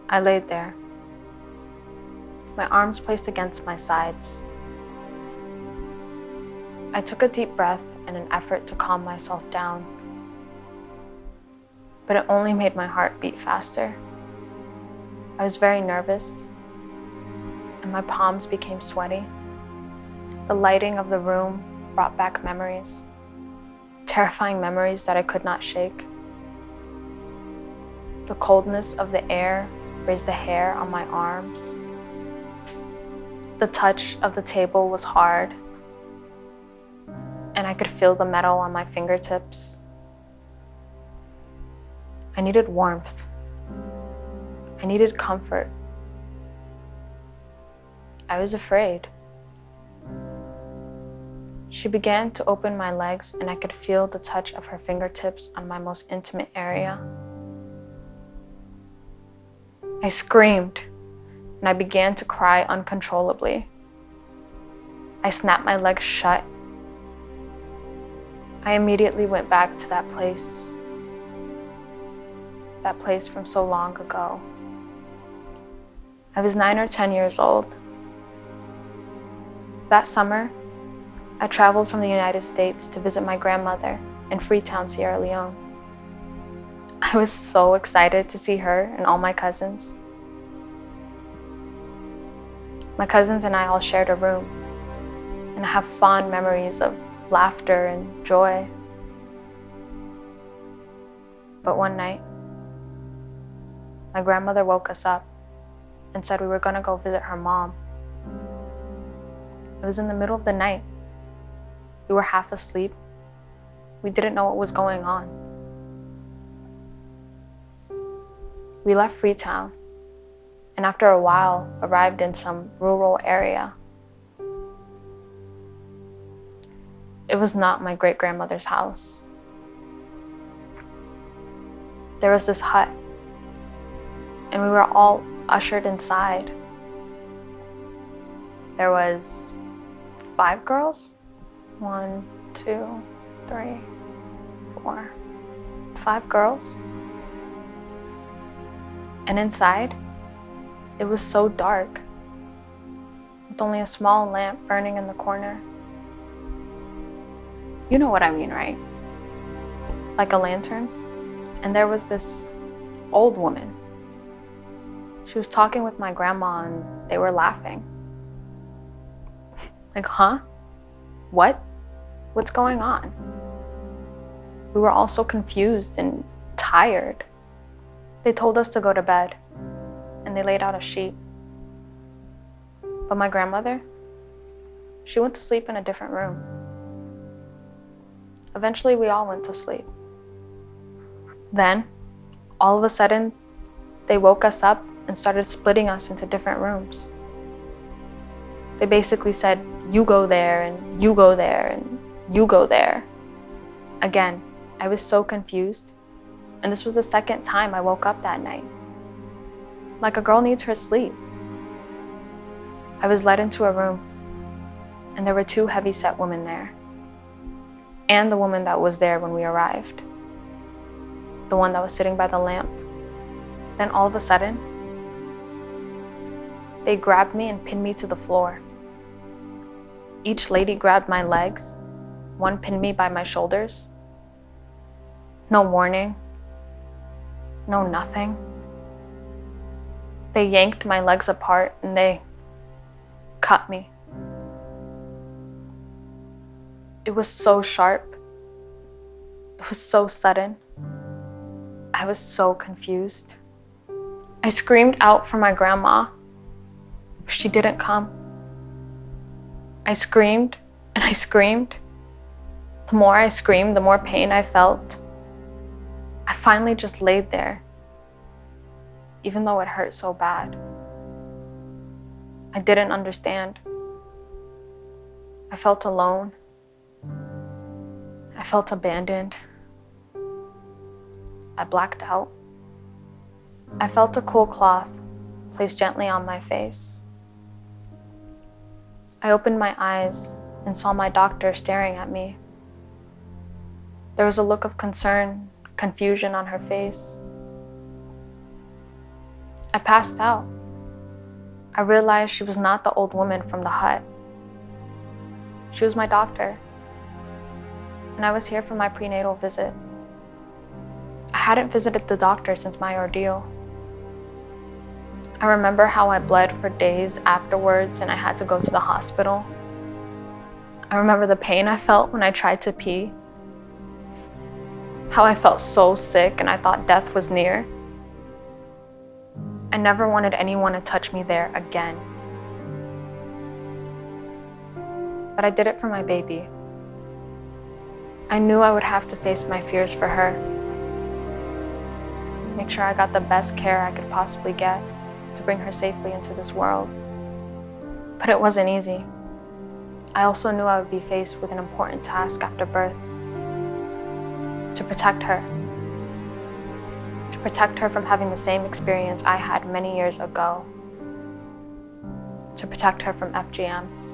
I laid there, my arms placed against my sides. I took a deep breath in an effort to calm myself down, but it only made my heart beat faster. I was very nervous, and my palms became sweaty. The lighting of the room brought back memories, terrifying memories that I could not shake. The coldness of the air raised the hair on my arms. The touch of the table was hard, and I could feel the metal on my fingertips. I needed warmth. I needed comfort. I was afraid. She began to open my legs, and I could feel the touch of her fingertips on my most intimate area. I screamed, and I began to cry uncontrollably. I snapped my legs shut. I immediately went back to that place from so long ago. I was 9 or 10 years old. That summer, I traveled from the United States to visit my grandmother in Freetown, Sierra Leone. I was so excited to see her and all my cousins. My cousins and I all shared a room, and I have fond memories of laughter and joy. But one night, my grandmother woke us up and said we were going to go visit her mom. It was in the middle of the night. We were half asleep. We didn't know what was going on. We left Freetown, and after a while arrived in some rural area. It was not my great-grandmother's house. There was this hut, and we were all ushered inside. There was 5 girls. 1, 2, 3, 4, 5 girls. And inside, it was so dark, with only a small lamp burning in the corner. You know what I mean, right? Like a lantern. And there was this old woman. She was talking with my grandma, and they were laughing. Like, huh? What? What's going on? We were all so confused and tired. They told us to go to bed, and they laid out a sheet. But my grandmother, she went to sleep in a different room. Eventually, we all went to sleep. Then, all of a sudden, they woke us up and started splitting us into different rooms. They basically said, you go there, and you go there, and you go there. Again, I was so confused, and this was the second time I woke up that night. Like a girl needs her sleep. I was led into a room, and there were 2 heavy-set women there, and the woman that was there when we arrived, the one that was sitting by the lamp. Then all of a sudden, they grabbed me and pinned me to the floor. Each lady grabbed my legs. One pinned me by my shoulders. No warning. No nothing. They yanked my legs apart and they cut me. It was so sharp. It was so sudden. I was so confused. I screamed out for my grandma. She didn't come. I screamed and I screamed. The more I screamed, the more pain I felt. I finally just laid there, even though it hurt so bad. I didn't understand. I felt alone. I felt abandoned. I blacked out. I felt a cool cloth placed gently on my face. I opened my eyes and saw my doctor staring at me. There was a look of concern, confusion on her face. I passed out. I realized she was not the old woman from the hut. She was my doctor, and I was here for my prenatal visit. I hadn't visited the doctor since my ordeal. I remember how I bled for days afterwards and I had to go to the hospital. I remember the pain I felt when I tried to pee. How I felt so sick and I thought death was near. I never wanted anyone to touch me there again. But I did it for my baby. I knew I would have to face my fears for her. Make sure I got the best care I could possibly get to bring her safely into this world. But it wasn't easy. I also knew I would be faced with an important task after birth. To protect her. To protect her from having the same experience I had many years ago. To protect her from FGM.